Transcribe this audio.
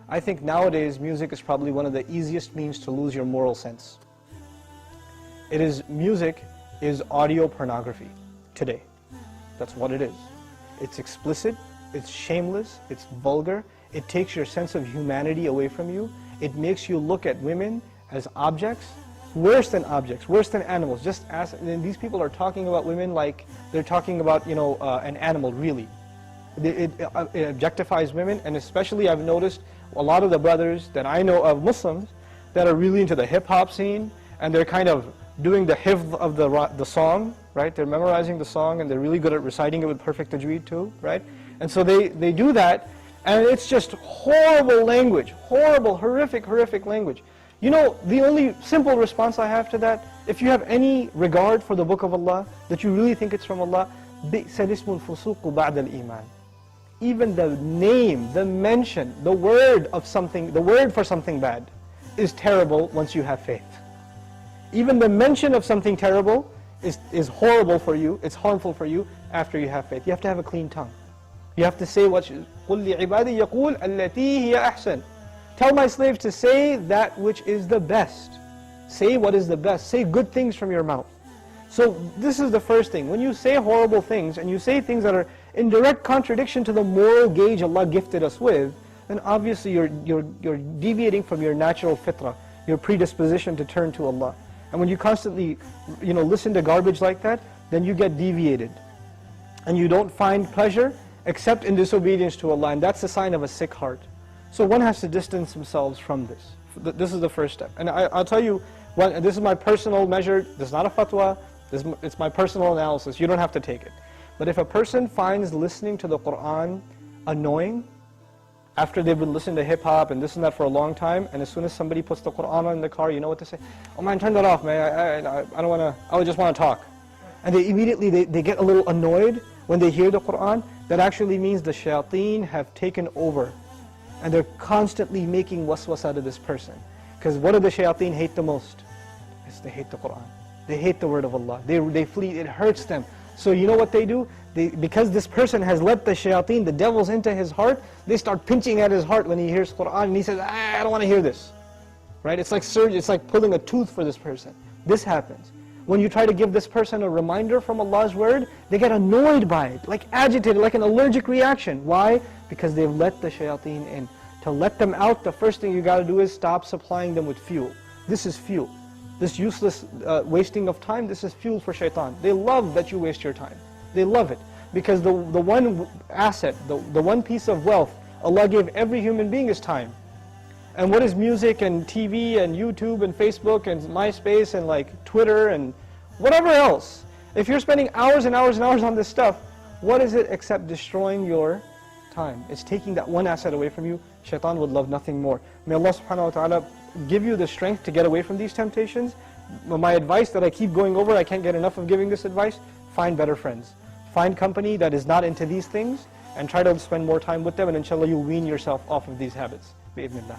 I think nowadays music is probably one of the easiest means to lose your moral sense. Music is audio pornography today. That's what it is. It's explicit, it's shameless, it's vulgar, it takes your sense of humanity away from you, it makes you look at women as objects, worse than objects, worse than animals. Just ask, and these people are talking about women like they're talking about, an animal, really. It objectifies women, and especially I've noticed a lot of the brothers that I know of, Muslims, that are really into the hip-hop scene, and they're kind of doing the hifz of the song, right? They're memorizing the song, and they're really good at reciting it with perfect tajweed too, right? And so they do that, and it's just horrible language, horrible, horrific language. The only simple response I have to that, if you have any regard for the Book of Allah, that you really think it's from Allah, بِئْسَ الْإِسْمُ الْفُسُوقُ بَعْدَ الْإِيمَانِ. Even the name, the mention, the word for something bad is terrible once you have faith. Even the mention of something terrible is horrible for you, it's harmful for you after you have faith. You have to have a clean tongue. You have to say what قُلْ لِعِبَادِي يَقُولْ الَّتِي هِيَ أَحْسَنُ. Tell my slaves to say that which is the best. Say what is the best. Say good things from your mouth. So this is the first thing. When you say horrible things, and you say things that are in direct contradiction to the moral gauge Allah gifted us with, then obviously you're deviating from your natural fitrah, your predisposition to turn to Allah. And when you constantly listen to garbage like that, then you get deviated. And you don't find pleasure except in disobedience to Allah, and that's a sign of a sick heart. So one has to distance themselves from this. This is the first step. And I'll tell you, this is my personal measure, this is not a fatwa, it's my personal analysis, you don't have to take it. But if a person finds listening to the Qur'an annoying, after they've been listening to hip-hop and this and that for a long time, and as soon as somebody puts the Qur'an on in the car, you know what to say? Oh man, turn that off, man, I don't want to, I just want to talk. And they immediately, they get a little annoyed when they hear the Qur'an. That actually means the shayateen have taken over. And they're constantly making waswas out of this person. Because what do the shayateen hate the most? They hate the Qur'an. They hate the word of Allah. They flee, it hurts them. So you know what they do? Because this person has let the shayateen, the devils, into his heart, they start pinching at his heart when he hears Qur'an, and he says, I don't want to hear this. Right? It's like surgery, it's like pulling a tooth for this person. This happens. When you try to give this person a reminder from Allah's word, they get annoyed by it, like agitated, like an allergic reaction. Why? Because they've let the shayateen in. To let them out, the first thing you got to do is stop supplying them with fuel. This is fuel. This useless wasting of time, this is fuel for shaitan. They love that you waste your time. They love it. Because the one asset, the one piece of wealth Allah gave every human being is time. And what is music and TV and YouTube and Facebook and MySpace and like Twitter and whatever else? If you're spending hours and hours and hours on this stuff, what is it except destroying your time? It's taking that one asset away from you. Shaitan would love nothing more. May Allah subhanahu wa ta'ala give you the strength to get away from these temptations. My advice that I keep going over, I can't get enough of giving this advice, find better friends. Find company that is not into these things and try to spend more time with them, and inshallah you'll wean yourself off of these habits. Bi-idhnillah.